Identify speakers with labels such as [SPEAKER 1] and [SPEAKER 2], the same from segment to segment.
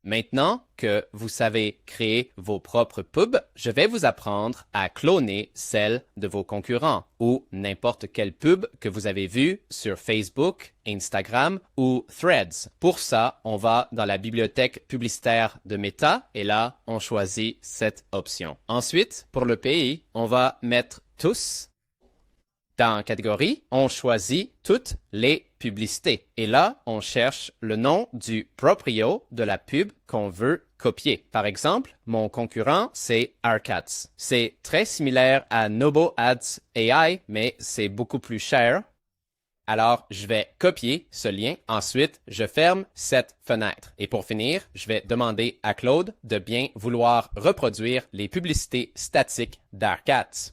[SPEAKER 1] Maintenant que vous savez créer vos propres pubs, je vais vous apprendre à cloner celles de vos concurrents ou n'importe quelle pub que vous avez vue sur Facebook, Instagram ou Threads. Pour ça, on va dans la bibliothèque publicitaire de Meta et là, on choisit cette option. Ensuite, pour le pays, on va mettre tous. Dans catégorie, on choisit toutes les publicités. Et là, on cherche le nom du proprio de la pub qu'on veut copier. Par exemple, mon concurrent, c'est Arcats. C'est très similaire à Nobo Ads AI, mais c'est beaucoup plus cher. Alors, je vais copier ce lien. Ensuite, je ferme cette fenêtre. Et pour finir, je vais demander à Claude de bien vouloir reproduire les publicités statiques d'Arcats.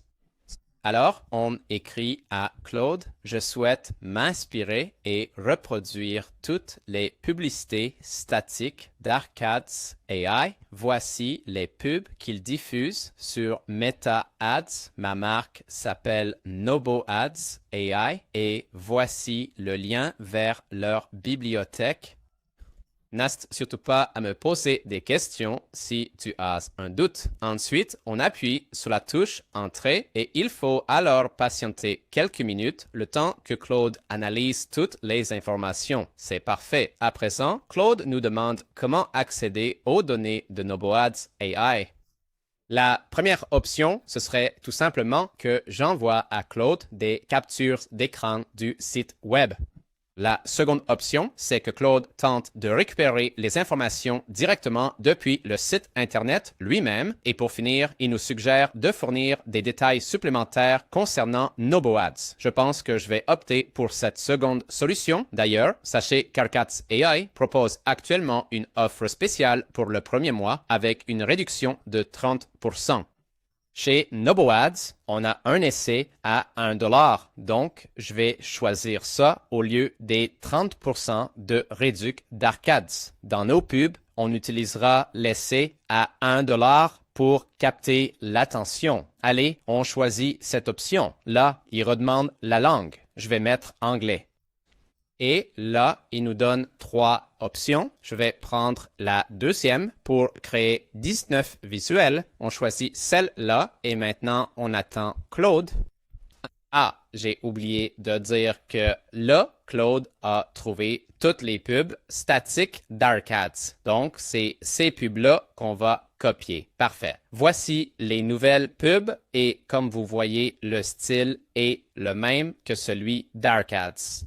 [SPEAKER 1] Alors, on écrit à Claude, je souhaite m'inspirer et reproduire toutes les publicités statiques d'Arcats AI. Voici les pubs qu'il diffuse sur Meta Ads. Ma marque s'appelle Nobo Ads AI et voici le lien vers leur bibliothèque. N'hésite surtout pas à me poser des questions si tu as un doute. Ensuite, on appuie sur la touche Entrée et il faut alors patienter quelques minutes le temps que Claude analyse toutes les informations. C'est parfait. À présent, Claude nous demande comment accéder aux données de NoboAds AI. La première option, ce serait tout simplement que j'envoie à Claude des captures d'écran du site web. La seconde option, c'est que Claude tente de récupérer les informations directement depuis le site Internet lui-même. Et pour finir, il nous suggère de fournir des détails supplémentaires concernant NoboAds. Je pense que je vais opter pour cette seconde solution. D'ailleurs, sachez qu'Arcats AI propose actuellement une offre spéciale pour le premier mois avec une réduction de 30%. Chez NoboAds, on a un essai à $1, donc je vais choisir ça au lieu des 30% de réduc d'Arcats. Dans nos pubs, on utilisera l'essai à $1 pour capter l'attention. Allez, on choisit cette option. Là, il redemande la langue. Je vais mettre anglais. Et là, il nous donne 3 options. Je vais prendre la deuxième pour créer 19 visuels. On choisit celle-là et maintenant, on attend Claude. Ah, j'ai oublié de dire que là, Claude a trouvé toutes les pubs statiques d'Arcats. Donc, c'est ces pubs-là qu'on va copier. Parfait. Voici les nouvelles pubs et comme vous voyez, le style est le même que celui d'Arcats.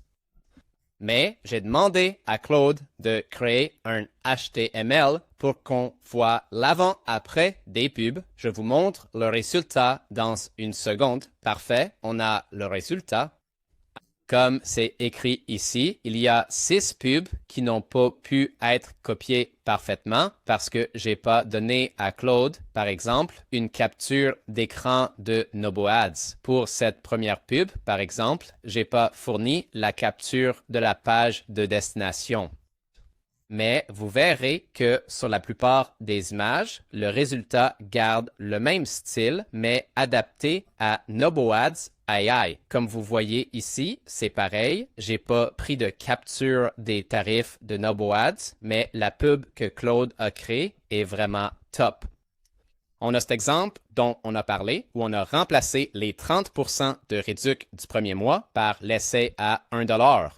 [SPEAKER 1] Mais j'ai demandé à Claude de créer un HTML pour qu'on voit l'avant-après des pubs. Je vous montre le résultat dans une seconde. Parfait, on a le résultat. Comme c'est écrit ici, il y a 6 pubs qui n'ont pas pu être copiées parfaitement parce que j'ai pas donné à Claude, par exemple, une capture d'écran de NoboAds. Pour cette première pub, par exemple, j'ai pas fourni la capture de la page de destination. Mais vous verrez que sur la plupart des images, le résultat garde le même style, mais adapté à NoboAds AI. Comme vous voyez ici, c'est pareil. J'ai pas pris de capture des tarifs de NoboAds, mais la pub que Claude a créée est vraiment top. On a cet exemple dont on a parlé, où on a remplacé les 30% de réduc du premier mois par l'essai à $1.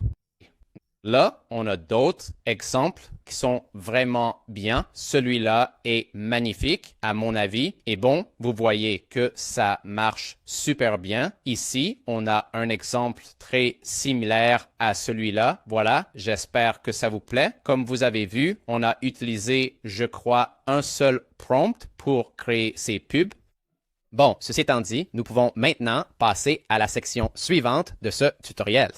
[SPEAKER 1] Là, on a d'autres exemples qui sont vraiment bien. Celui-là est magnifique, à mon avis. Et bon, vous voyez que ça marche super bien. Ici, on a un exemple très similaire à celui-là. Voilà, j'espère que ça vous plaît. Comme vous avez vu, on a utilisé, je crois, un seul prompt pour créer ces pubs. Bon, ceci étant dit, nous pouvons maintenant passer à la section suivante de ce tutoriel.